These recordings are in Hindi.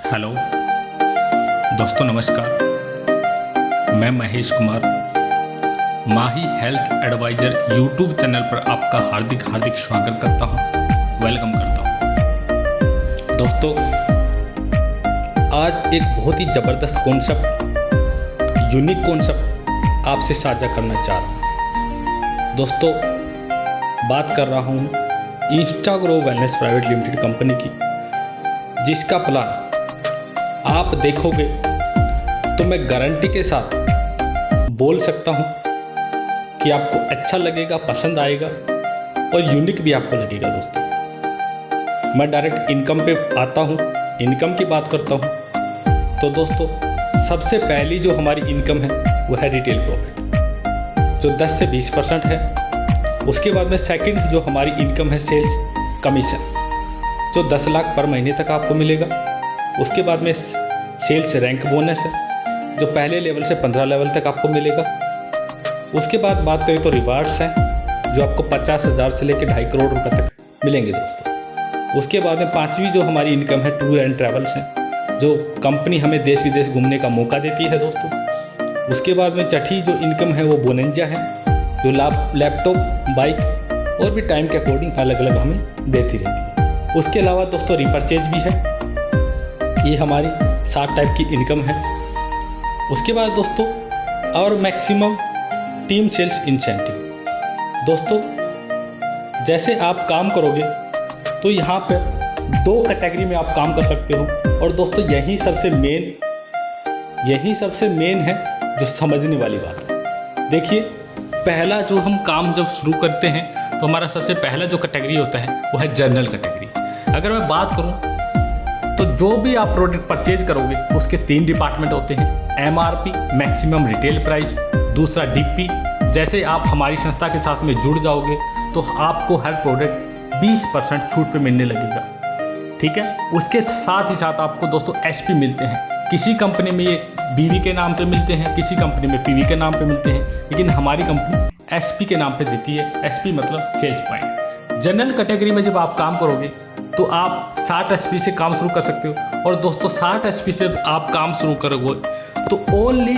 हेलो दोस्तों, नमस्कार। मैं महेश कुमार, माही हेल्थ एडवाइज़र यूट्यूब चैनल पर आपका हार्दिक स्वागत करता हूं, वेलकम करता हूं। दोस्तों, आज एक बहुत ही ज़बरदस्त कॉन्सेप्ट, यूनिक कॉन्सेप्ट आपसे साझा करना चाह रहा हूं। दोस्तों, बात कर रहा हूं इंस्टाग्रो वेलनेस प्राइवेट लिमिटेड कंपनी की, जिसका प्लान आप देखोगे तो मैं गारंटी के साथ बोल सकता हूं कि आपको अच्छा लगेगा, पसंद आएगा और यूनिक भी आपको लगेगा। दोस्तों, मैं डायरेक्ट इनकम पे आता हूं, इनकम की बात करता हूं। तो दोस्तों, सबसे पहली जो हमारी इनकम है वो है रिटेल प्रॉफिट, जो 10 से 20% है। उसके बाद में सेकंड जो हमारी इनकम है सेल्स कमीशन, जो 10 लाख पर महीने तक आपको मिलेगा। उसके बाद में सेल्स रैंक बोनस है, जो पहले लेवल से 15 लेवल तक आपको मिलेगा। उसके बाद बात करें तो रिवार्ड्स हैं, जो आपको 50,000 से लेकर 2.5 करोड़ रुपए तक मिलेंगे दोस्तों। उसके बाद में पांचवी जो हमारी इनकम है टूर एंड ट्रैवल्स हैं, जो कंपनी हमें देश विदेश घूमने का मौका देती है दोस्तों। उसके बाद में छठी जो इनकम है वो बोनंजा है, जो लैपटॉप, बाइक और भी टाइम के अकॉर्डिंग अलग अलग हमें देती रहती है। उसके अलावा दोस्तों रिपर्चेज भी है, ये हमारी 7 टाइप की इनकम है। उसके बाद दोस्तों और मैक्सिमम टीम सेल्स इंसेंटिव। दोस्तों, जैसे आप काम करोगे तो यहाँ पर 2 कैटेगरी में आप काम कर सकते हो। और दोस्तों यही सबसे मेन है जो समझने वाली बात है। देखिए, पहला जो हम काम जब शुरू करते हैं तो हमारा सबसे पहला जो कैटेगरी होता है वो है जनरल कैटेगरी। अगर मैं बात करूं तो जो भी आप प्रोडक्ट परचेज करोगे उसके 3 डिपार्टमेंट होते हैं, एमआरपी मैक्सिमम रिटेल प्राइस, दूसरा डीपी। जैसे आप हमारी संस्था के साथ में जुड़ जाओगे तो आपको हर प्रोडक्ट 20% छूट पे मिलने लगेगा, ठीक है। उसके साथ ही साथ आपको दोस्तों एसपी मिलते हैं। किसी कंपनी में ये बीवी के नाम पे मिलते हैं, किसी कंपनी में पीवी के नाम पे मिलते हैं, लेकिन हमारी कंपनी एसपी के नाम पे देती है। एसपी मतलब सेल्स पॉइंट। जनरल कैटेगरी में जब आप काम करोगे तो आप 60 एचपी से काम शुरू कर सकते हो। और दोस्तों 60 एचपी से आप काम शुरू करोगे तो ओनली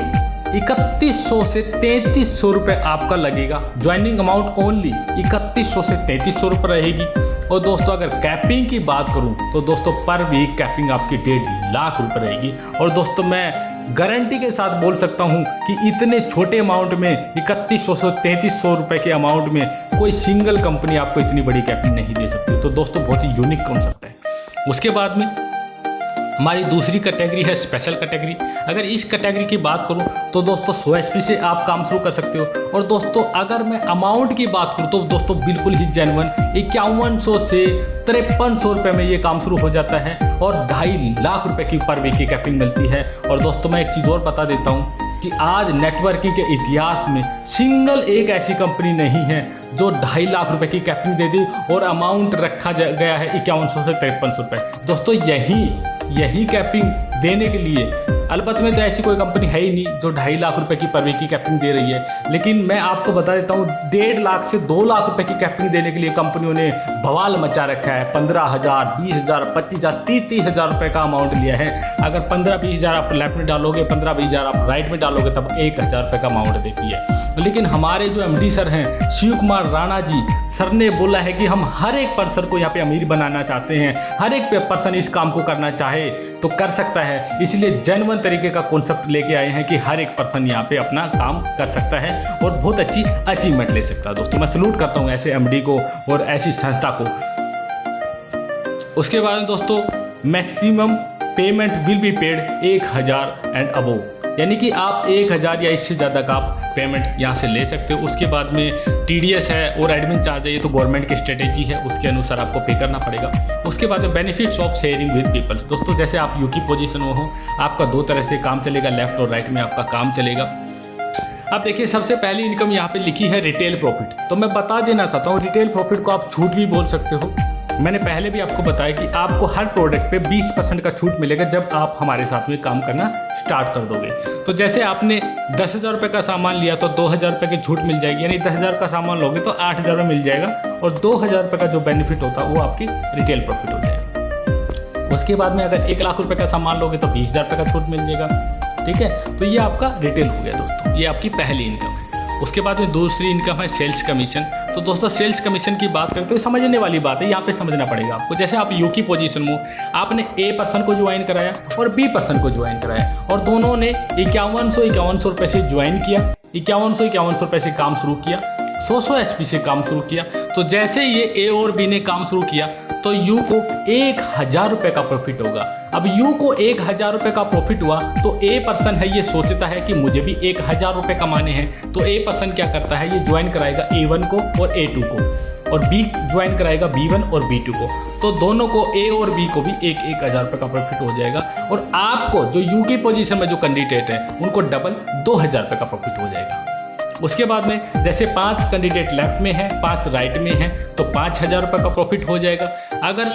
3100 से 3300 रुपये आपका लगेगा। ज्वाइनिंग अमाउंट ओनली 3100 से 3300 रुपये रहेगी। और दोस्तों अगर कैपिंग की बात करूं तो दोस्तों पर वीक कैपिंग आपकी 1.5 लाख रुपये रहेगी। और दोस्तों मैं गारंटी के साथ बोल सकता हूं कि इतने छोटे अमाउंट में 3100 से 3300 रुपये के अमाउंट में कोई सिंगल कंपनी आपको इतनी बड़ी कैपिंग नहीं दे सकती। तो दोस्तों बहुत ही यूनिक कॉन्सेप्ट है। उसके बाद में हमारी दूसरी कैटेगरी है स्पेशल कैटेगरी। अगर इस कैटेगरी की बात करूं तो दोस्तों 100 एचपी से आप काम शुरू कर सकते हो। और दोस्तों अगर मैं अमाउंट की बात करूं तो दोस्तों बिल्कुल ही जेन्युइन 5100 से 5300 रुपये में ये काम शुरू हो जाता है और 2.5 लाख रुपए की पर वीक की कैपिंग मिलती है। और दोस्तों मैं एक चीज़ और बता देता हूँ कि आज नेटवर्किंग के इतिहास में सिंगल एक ऐसी कंपनी नहीं है जो 2.5 लाख रुपए की कैपिंग दे दी और अमाउंट रखा गया है 5100 से 5300 रुपये। दोस्तों यही कैपिंग देने के लिए अलबत्त में तो ऐसी कोई कंपनी है ही नहीं जो 2.5 लाख रुपए की पर वीक की कैपिंग दे रही है। लेकिन मैं आपको बता देता हूँ 1.5 लाख से 2 लाख रुपए की कैपिंग देने के लिए कंपनियों ने बवाल मचा रखा है। 15,000, 20,000, 25,000, 30,000 रुपए का अमाउंट लिया है। अगर 15-20,000 आप लेफ्ट में डालोगे, 15-20,000 आप राइट में डालोगे, तब 1,000 रुपए का अमाउंट देती है। लेकिन हमारे जो एमडी सर हैं शिव कुमार राणा जी सर ने बोला है कि हम हर एक पर्सन को यहाँ पे अमीर बनाना चाहते हैं, हर एक पर्सन इस काम को करना चाहे तो कर सकता है। इसलिए जेन्युइन तरीके का कॉन्सेप्ट लेके आए हैं कि हर एक पर्सन यहाँ पे अपना काम कर सकता है और बहुत अच्छी अचीवमेंट ले सकता है। दोस्तों मैं सैल्यूट करता हूँ ऐसे एमडी को और ऐसी संस्था को। उसके बाद में दोस्तों maximum payment will be paid 1,000 and above, यानी कि आप 1,000 या इससे ज़्यादा का आप पेमेंट यहाँ से ले सकते हो। उसके बाद में टीडीएस है और एडमिन चार्ज है, ये तो गवर्नमेंट की स्ट्रेटेजी है, उसके अनुसार आपको पे करना पड़ेगा। उसके बाद में benefits of sharing with peoples. दोस्तों जैसे आप यू की पोजीशन में हो, आपका 2 तरह से काम चलेगा, लेफ्ट और राइट में आपका काम चलेगा। अब देखिए सबसे पहली इनकम यहाँ पे लिखी है रिटेल प्रॉफिट। तो मैं बता देना चाहता हूँ रिटेल प्रॉफिट को आप छूट भी बोल सकते हो। मैंने पहले भी आपको बताया कि आपको हर प्रोडक्ट पे 20% का छूट मिलेगा जब आप हमारे साथ में काम करना स्टार्ट कर दोगे। तो जैसे आपने 10,000 रुपये का सामान लिया तो 2,000 रुपये की छूट मिल जाएगी, यानी 10,000 का सामान लोगे तो 8,000 में मिल जाएगा और 2,000 रुपये का जो बेनिफिट होता है वो आपकी रिटेल प्रॉफिट हो जाएगा। उसके बाद में अगर 1 लाख रुपए का सामान लोगे तो 20,000 रुपये का छूट मिल जाएगा। ठीक है, तो ये आपका रिटेल हो गया दोस्तों, ये आपकी पहली इनकम है। उसके बाद में दूसरी इनकम है सेल्स कमीशन। तो दोस्तों सेल्स कमीशन की बात करें तो समझने वाली बात है, यहाँ पे समझना पड़ेगा आपको। जैसे आप यू की पोजीशन में, आपने ए पर्सन को ज्वाइन कराया और बी पर्सन को ज्वाइन कराया और दोनों ने 5100 रुपये से ज्वाइन किया, 5100 रुपये से काम शुरू किया, 100 एसपी से काम शुरू किया। तो जैसे ये ए और बी ने काम शुरू किया तो यू को 1000 रुपये का प्रॉफिट होगा। अब यू को 1000 रुपये का प्रॉफिट हुआ तो ए पर्सन है ये सोचता है कि मुझे भी 1000 रुपये कमाने हैं। तो ए पर्सन क्या करता है, ये ज्वाइन कराएगा A1 को और A2 को, और बी ज्वाइन कराएगा B1 और B2 को। तो दोनों को ए और बी को भी 1000 रुपये का प्रॉफिट हो जाएगा। और आपको जो यू की पोजीशन में जो कैंडिडेट है उनको डबल 2000 रुपये का प्रॉफिट हो जाएगा। उसके बाद में जैसे 5 कैंडिडेट लेफ्ट में है, 5 राइट में है, तो 5000 रुपये का प्रॉफिट हो जाएगा। अगर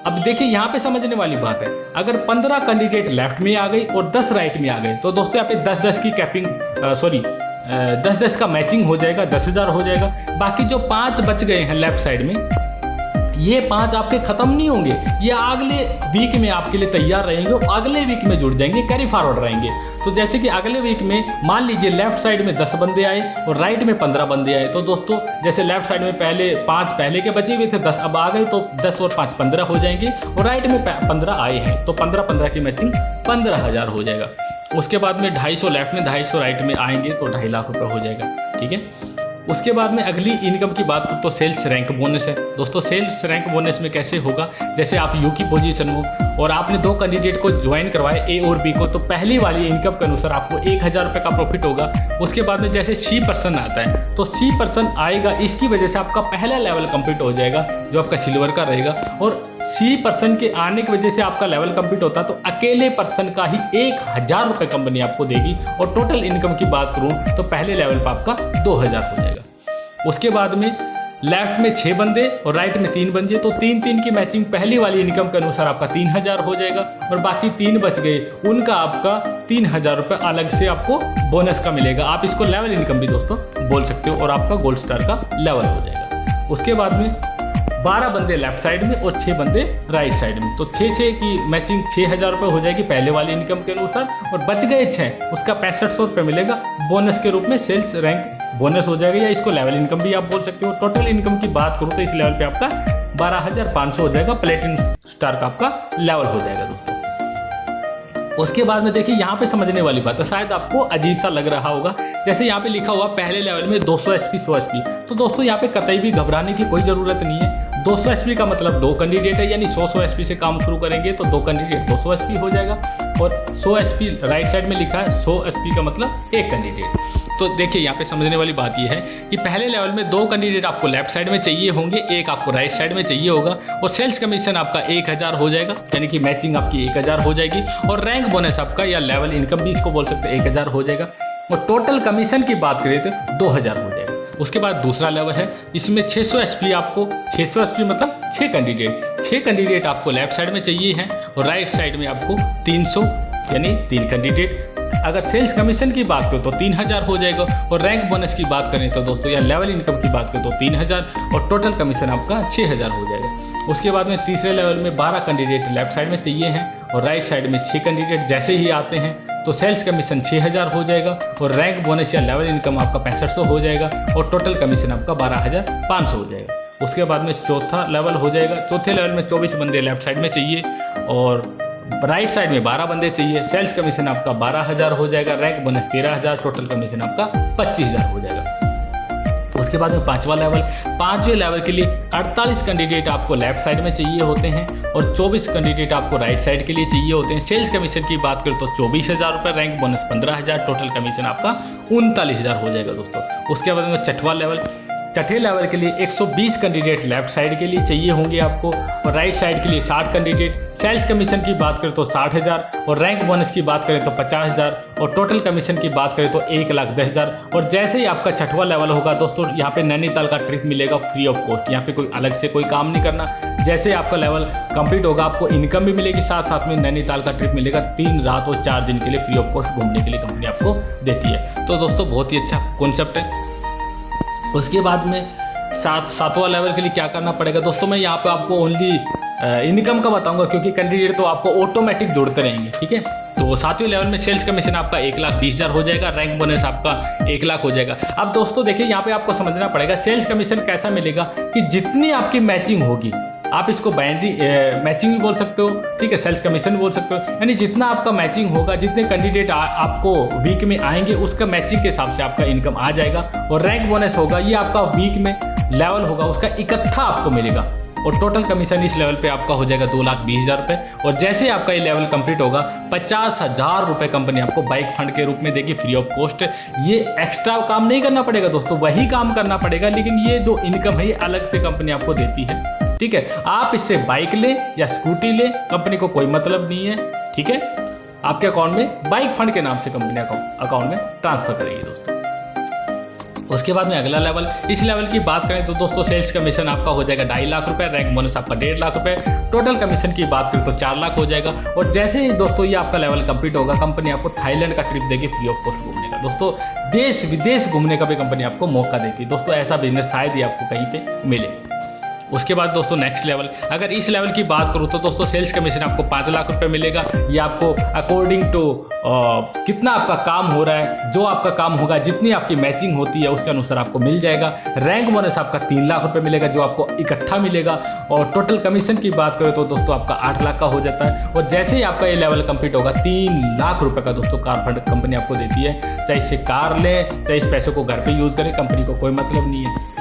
अब देखिए यहाँ पे समझने वाली बात है, अगर 15 कैंडिडेट लेफ्ट में आ गई और 10 राइट में आ गए तो दोस्तों यहाँ पे 10-10 की कैपिंग 10-10 का मैचिंग हो जाएगा, 10,000 हो जाएगा। बाकी जो 5 बच गए हैं लेफ्ट साइड में, ये 5 आपके खत्म नहीं होंगे, ये अगले वीक में आपके लिए तैयार रहेंगे और अगले वीक में जुड़ जाएंगे, कैरी फॉरवर्ड रहेंगे। तो जैसे कि अगले वीक में मान लीजिए लेफ्ट साइड में 10 बंदे आए और राइट में 15 बंदे आए, तो दोस्तों जैसे लेफ्ट साइड में पहले 5 पहले के बचे हुए थे, 10 अब आ गए, तो 10 और 5 15 हो जाएंगे, और राइट में 15 आए हैं तो 15-15 की मैचिंग 15,000 हो जाएगा। उसके बाद में 250 लेफ्ट में 250 राइट में आएंगे तो 2.5 लाख रुपये हो जाएगा। ठीक है, उसके बाद में अगली इनकम की बात करूँ तो सेल्स रैंक बोनस है। दोस्तों सेल्स रैंक बोनस में कैसे होगा, जैसे आप यू की पोजीशन हो और आपने 2 कैंडिडेट को ज्वाइन करवाया ए और बी को, तो पहली वाली इनकम के अनुसार आपको 1000 रुपये का प्रॉफिट होगा। उसके बाद में जैसे सी पर्सन आता है तो सी पर्सन आएगा, इसकी वजह से आपका पहला लेवल कंप्लीट हो जाएगा जो आपका सिल्वर का रहेगा। और सी पर्सन के आने की वजह से आपका लेवल कंप्लीट होता है तो अकेले पर्सन का ही 1000 रुपये कंपनी आपको देगी। और टोटल इनकम की बात करूँ तो पहले लेवल पर आपका 2000 हो जाएगा। उसके बाद में लेफ्ट में 6 बंदे और राइट में 3 बंदे, तो 3-3 की मैचिंग पहली वाली इनकम के अनुसार आपका 3000 हो जाएगा। और बाकी 3 बच गए, उनका आपका 3000 रुपये अलग से आपको बोनस का मिलेगा। आप इसको लेवल इनकम भी दोस्तों बोल सकते हो और आपका गोल्ड स्टार का लेवल हो जाएगा। उसके बाद में 12 बंदे लेफ्ट साइड में और 6 बंदे राइट साइड में, तो 6-6 की मैचिंग 6000 रुपये हो जाएगी पहले वाली इनकम के अनुसार। और बच गए 6, उसका 6500 रुपये मिलेगा बोनस के रूप में, सेल्स रैंक बोनस हो जाएगा, या इसको लेवल इनकम भी आप बोल सकते हो। टोटल इनकम की बात करूँ तो इस लेवल पे आपका 12,500 हो जाएगा, प्लेटिनम स्टार का आपका लेवल हो जाएगा दोस्तों। उसके बाद में देखिए यहाँ पे समझने वाली बात है, शायद आपको अजीब सा लग रहा होगा, जैसे यहाँ पे लिखा हुआ पहले लेवल में 200 एसपी 100 एसपी। तो दोस्तों यहाँ पे कतई भी घबराने की कोई ज़रूरत नहीं है। 200 एसपी का मतलब 2 कैंडिडेट है, यानी 100 एसपी से काम शुरू करेंगे तो 2 कैंडिडेट 200 एसपी हो जाएगा। और 100 एसपी राइट साइड में लिखा है, 100 एसपी का मतलब 1 कैंडिडेट। तो देखिए यहाँ पे समझने वाली बात ये है कि पहले लेवल में 2 कैंडिडेट आपको लेफ्ट साइड में चाहिए होंगे, 1 आपको राइट साइड में चाहिए होगा। और सेल्स कमीशन आपका 1000 हो जाएगा, यानी कि मैचिंग आपकी 1000 हो जाएगी। और रैंक बोनस आपका या लेवल इनकम भी इसको बोल सकते हैं 1000 हो जाएगा। और टोटल कमीशन की बात करें तो 2000 हो जाएगा। उसके बाद दूसरा लेवल है, इसमें 600 एसपी आपको, 600 एसपी मतलब 6 कैंडिडेट आपको लेफ्ट साइड में चाहिए हैं और राइट साइड में आपको 300 यानी 3 कैंडिडेट। अगर सेल्स कमीशन की बात करें तो 3000 हो जाएगा। और रैंक बोनस की बात करें तो दोस्तों या लेवल इनकम की बात करें तो 3000 और टोटल कमीशन आपका 6000 हो जाएगा। उसके बाद में तीसरे लेवल में 12 कैंडिडेट लेफ्ट साइड में चाहिए हैं और राइट साइड में 6 कैंडिडेट जैसे ही आते हैं तो सेल्स कमीशन 6000 हो जाएगा और रैंक बोनस या लेवल इनकम आपका 6500 हो जाएगा और टोटल कमीशन आपका 12500 हो जाएगा। उसके बाद में चौथा लेवल हो जाएगा। चौथे लेवल में 24 बंदे लेफ्ट साइड में चाहिए और राइट साइड में 12 बंदे चाहिए। सेल्स कमीशन आपका 12000 हो जाएगा, रैंक बोनस 13000, टोटल कमीशन आपका 25000 हो जाएगा। उसके बाद में पांचवें लेवल के लिए 48 कैंडिडेट आपको लेफ्ट साइड में चाहिए होते हैं और 24 कैंडिडेट आपको राइट साइड के लिए चाहिए होते हैं। सेल्स कमीशन की बात करें तो 24000 रुपये, रैंक बोनस 15000, टोटल कमीशन आपका 39000 हो जाएगा दोस्तों। उसके बाद में छठे लेवल के लिए 120 कैंडिडेट लेफ्ट साइड के लिए चाहिए होंगे आपको और राइट साइड के लिए 60 कैंडिडेट। सेल्स कमीशन की बात करें तो 60000 और रैंक बोनस की बात करें तो 50000 और टोटल कमीशन की बात करें तो 1,10,000। और जैसे ही आपका छठवां लेवल होगा दोस्तों, यहाँ पे नैनीताल का ट्रिप मिलेगा फ्री ऑफ कॉस्ट। यहाँ पे कोई अलग से कोई काम नहीं करना। जैसे आपका लेवल कंप्लीट होगा आपको इनकम भी मिलेगी, साथ साथ में नैनीताल का ट्रिप मिलेगा 3 रात और 4 दिन के लिए फ्री ऑफ कॉस्ट घूमने के लिए कंपनी आपको देती है। तो दोस्तों बहुत ही अच्छा कॉन्सेप्ट है। उसके बाद में सातवां लेवल के लिए क्या करना पड़ेगा दोस्तों, मैं यहाँ पे आपको ओनली इनकम का बताऊंगा, क्योंकि कैंडिडेट तो आपको ऑटोमेटिक जुड़ते रहेंगे, ठीक है। तो 7वें लेवल में सेल्स कमीशन आपका 1,20,000 हो जाएगा, रैंक बोनस आपका 1 लाख हो जाएगा। अब दोस्तों देखिए, यहाँ पे आपको समझना पड़ेगा सेल्स कमीशन कैसा मिलेगा कि जितनी आपकी मैचिंग होगी, आप इसको मैचिंग भी बोल सकते हो, ठीक है, सेल्स कमीशन भी बोल सकते हो, यानी जितना आपका मैचिंग होगा, जितने कैंडिडेट आपको वीक में आएंगे उसका मैचिंग के हिसाब से आपका इनकम आ जाएगा। और रैंक बोनस होगा, ये आपका वीक में लेवल होगा उसका इकट्ठा आपको मिलेगा, और टोटल कमीशन इस लेवल पे आपका हो जाएगा 2,20,000 रुपये। और जैसे आपका ये लेवल कंप्लीट होगा 50,000 रुपये कंपनी आपको बाइक फंड के रूप में देगी फ्री ऑफ कॉस्ट। ये एक्स्ट्रा काम नहीं करना पड़ेगा दोस्तों, वही काम करना पड़ेगा, लेकिन ये जो इनकम है ये अलग से कंपनी आपको देती है, ठीक है। आप इससे बाइक ले या स्कूटी ले, कंपनी को कोई मतलब नहीं है, ठीक है। आपके अकाउंट में बाइक फंड के नाम से कंपनी अकाउंट में ट्रांसफर करेगी दोस्तों। उसके बाद में अगला लेवल, इस लेवल की बात करें तो दोस्तों सेल्स कमीशन आपका हो जाएगा 2.5 लाख रुपए, रैंक बोनस आपका 1.5 लाख रुपए, टोटल कमीशन की बात करें तो 4 लाख हो जाएगा। और जैसे ही दोस्तों ये आपका लेवल कंप्लीट होगा, कंपनी आपको थाईलैंड का ट्रिप देगी फ्री ऑफ कॉस्ट घूमने का। दोस्तों देश विदेश घूमने का भी कंपनी आपको मौका देती है दोस्तों, ऐसा बिजनेस शायद ही आपको कहीं पे मिले। उसके बाद दोस्तों नेक्स्ट लेवल, अगर इस लेवल की बात करूँ तो दोस्तों सेल्स कमीशन आपको 5 लाख रुपए मिलेगा। ये आपको अकॉर्डिंग टू कितना आपका काम हो रहा है, जो आपका काम होगा, जितनी आपकी मैचिंग होती है उसके अनुसार आपको मिल जाएगा। रैंक बोनस आपका 3 लाख रुपए मिलेगा, जो आपको इकट्ठा मिलेगा। और टोटल कमीशन की बात करें तो दोस्तों आपका 8 लाख का हो जाता है। और जैसे ही आपका ये लेवल कंप्लीट होगा 3 लाख रुपए का दोस्तों कार फंड कंपनी आपको देती है। चाहे इससे कार लें, चाहे इस पैसे को घर पे यूज़ करें, कंपनी को कोई मतलब नहीं है,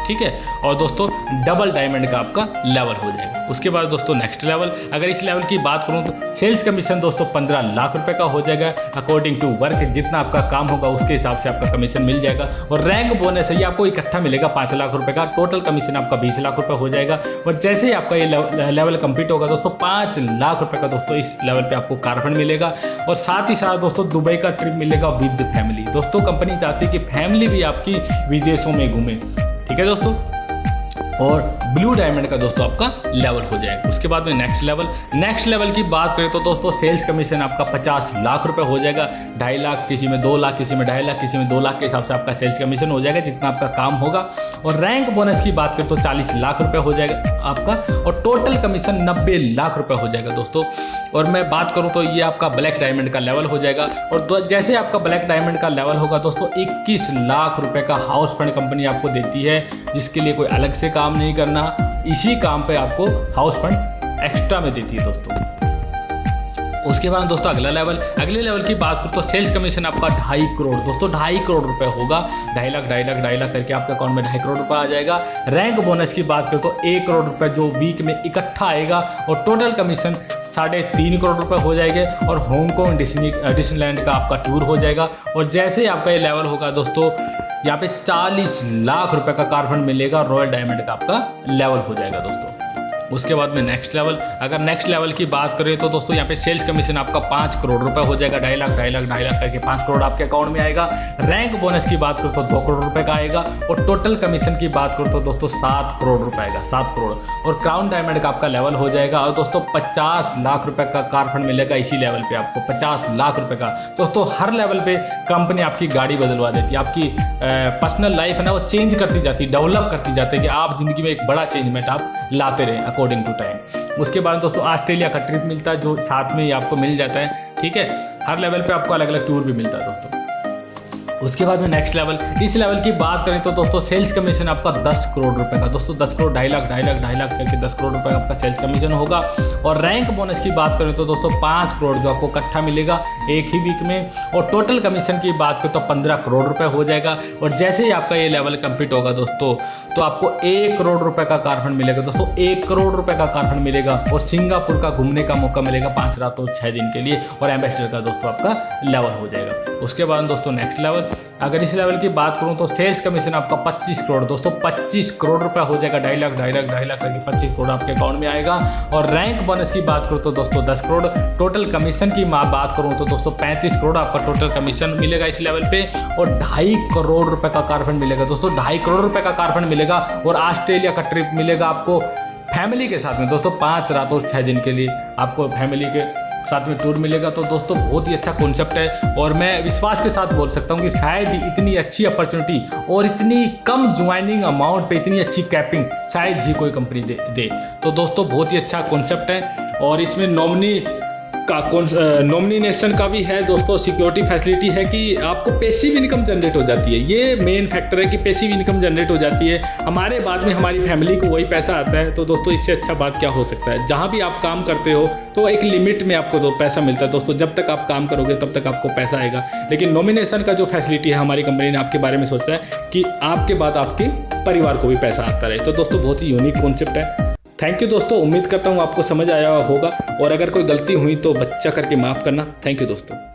ठीक है। और दोस्तों डबल डायमंड का आपका लेवल हो जाएगा। उसके बाद दोस्तों नेक्स्ट लेवल, अगर इस लेवल की बात करूं तो सेल्स कमीशन दोस्तों 15 लाख रुपए का हो जाएगा। अकॉर्डिंग टू वर्क, जितना आपका काम होगा उसके हिसाब से आपका कमीशन मिल जाएगा। और रैंक बोनस है ये आपको इकट्ठा मिलेगा 5 लाख रुपए का, टोटल कमीशन आपका 20 लाख रुपए हो जाएगा। और जैसे ही आपका ये लेवल कंप्लीट होगा दोस्तों 5 लाख रुपए का दोस्तों इस लेवल पे आपको कार फंड मिलेगा। और साथ ही साथ दोस्तों दुबई का ट्रिप मिलेगा विद फैमिली। दोस्तों कंपनी चाहती है कि फैमिली भी आपकी विदेशों में घूमे, ठीक है दोस्तों। और ब्लू डायमंड का दोस्तों आपका लेवल हो जाएगा। उसके बाद में नेक्स्ट लेवल की बात करें तो दोस्तों सेल्स कमीशन आपका 50 लाख रुपए हो जाएगा। 2.5 लाख, किसी में 2 लाख, किसी में 2.5 लाख, किसी में 2 लाख के हिसाब से आपका सेल्स कमीशन हो जाएगा, जितना आपका काम होगा। और रैंक बोनस की बात करें तो 40 लाख रुपए हो जाएगा आपका। और टोटल कमीशन 90 लाख रुपए हो जाएगा दोस्तों। और मैं बात करूँ तो ये आपका ब्लैक डायमंड का लेवल हो जाएगा। और जैसे आपका ब्लैक डायमंड का लेवल होगा दोस्तों 21 लाख रुपए का हाउस फंड कंपनी आपको देती है, जिसके लिए कोई अलग से काम नहीं करना, इसी काम पे आपको हाउस फंड एक्स्ट्रा में देती है दोस्तों। उसके बाद दोस्तों अगले लेवल की बात करूँ तो सेल्स कमीशन आपका 2.5 करोड़ दोस्तों 2.5 करोड़ रुपए होगा। 2.5 लाख करके आपके अकाउंट में 2.5 करोड़ रुपए आ जाएगा। रैंक बोनस की बात करें तो 1 करोड़ रुपए जो वीक में इकट्ठा आएगा। और टोटल कमीशन 3.5 करोड़ रुपए हो जाएंगे। और हांगकांग डिज्नीलैंड का आपका टूर हो जाएगा। और जैसे ही आपका ये लेवल होगा दोस्तों यहाँ पे 40 लाख रुपए का कार फंड मिलेगा। रॉयल डायमंड का आपका लेवल हो जाएगा दोस्तों। उसके बाद में नेक्स्ट लेवल की बात करें तो दोस्तों यहाँ पे सेल्स कमीशन आपका 5 करोड़ रुपए हो जाएगा। 2.5 लाख करके 5 करोड़ आपके अकाउंट में आएगा। रैंक बोनस की बात करो तो 2 करोड़ रुपए का आएगा। और टोटल कमीशन की बात करो तो दोस्तों 7 करोड़ रुपए आएगा, 7 करोड़। और क्राउन डायमंड का आपका लेवल हो जाएगा। और दोस्तों 50 लाख रुपए का कार फंड मिलेगा इसी लेवल पे आपको, 50 लाख रुपए का। दोस्तों हर लेवल पे कंपनी आपकी गाड़ी बदलवा देती है, आपकी पर्सनल लाइफ है ना वो चेंज करती जाती है, डेवलप करती जाती है कि आप जिंदगी में एक बड़ा चेंजमेंट आप लाते रहें अकॉर्डिंग टू टाइम। उसके बाद दोस्तों ऑस्ट्रेलिया का ट्रिप मिलता है जो साथ में ही आपको मिल जाता है, ठीक है। हर लेवल पे आपको अलग अलग टूर भी मिलता है दोस्तों। उसके बाद में नेक्स्ट लेवल, इस लेवल की बात करें तो दोस्तों सेल्स कमीशन आपका 10 करोड़ रुपए का दोस्तों 10 करोड़ 2.5 लाख करके 10 करोड़ रुपए आपका सेल्स कमीशन होगा। और रैंक बोनस की बात करें तो दोस्तों 5 करोड़ जो आपको इकट्ठा मिलेगा एक ही वीक में। और टोटल कमीशन की बात करें तो 15 करोड़ रुपए हो जाएगा। और जैसे ही आपका ये लेवल कंप्लीट होगा दोस्तों तो आपको 1 करोड़ रुपए का कार फंड मिलेगा दोस्तों, 1 करोड़ रुपए का कार फंड मिलेगा। और सिंगापुर का घूमने का मौका मिलेगा 5 रात और 6 दिन के लिए। और एम्बेसडर का दोस्तों आपका लेवल हो जाएगा। उसके बाद दोस्तों नेक्स्ट लेवल, अगर इस लेवल की बात करूं तो सेल्स कमीशन आपका 25 करोड़ दोस्तों 25 करोड़ रुपए हो जाएगा। 2.5 लाख करके 25 करोड़ आपके अकाउंट में आएगा। और रैंक बोनस की बात करूं तो दोस्तों 10 करोड़। टोटल कमीशन की बात करूं तो दोस्तों 35 करोड़ आपका टोटल कमीशन मिलेगा इस लेवल पे। और 2.5 करोड़ रुपए का कार फंड मिलेगा दोस्तों, 2.5 करोड़ रुपए का कार फंड मिलेगा। और ऑस्ट्रेलिया का ट्रिप मिलेगा आपको फैमिली के साथ में दोस्तों 5 रात और 6 दिन के लिए आपको फैमिली के साथ में टूर मिलेगा। तो दोस्तों बहुत ही अच्छा कॉन्सेप्ट है और मैं विश्वास के साथ बोल सकता हूँ कि शायद ही इतनी अच्छी अपॉर्चुनिटी और इतनी कम ज्वाइनिंग अमाउंट पे इतनी अच्छी कैपिंग शायद ही कोई कंपनी दे। तो दोस्तों बहुत ही अच्छा कॉन्सेप्ट है और इसमें नॉमिनेशन का भी है दोस्तों। सिक्योरिटी फैसिलिटी है कि आपको पैसिव इनकम जनरेट हो जाती है, ये मेन फैक्टर है कि पैसिव इनकम जनरेट हो जाती है, हमारे बाद में हमारी फैमिली को वही पैसा आता है। तो दोस्तों इससे अच्छा बात क्या हो सकता है। जहाँ भी आप काम करते हो तो एक लिमिट में आपको तो पैसा मिलता है दोस्तों, जब तक आप काम करोगे तब तक आपको पैसा आएगा। लेकिन नॉमिनेशन का जो फैसिलिटी है हमारी कंपनी ने आपके बारे में सोचा है कि आपके बाद आपके परिवार को भी पैसा आता रहे। तो दोस्तों बहुत ही यूनिक कॉन्सेप्ट है। थैंक यू दोस्तों, उम्मीद करता हूँ आपको समझ आया होगा और अगर कोई गलती हुई तो बच्चा करके माफ़ करना। थैंक यू दोस्तों।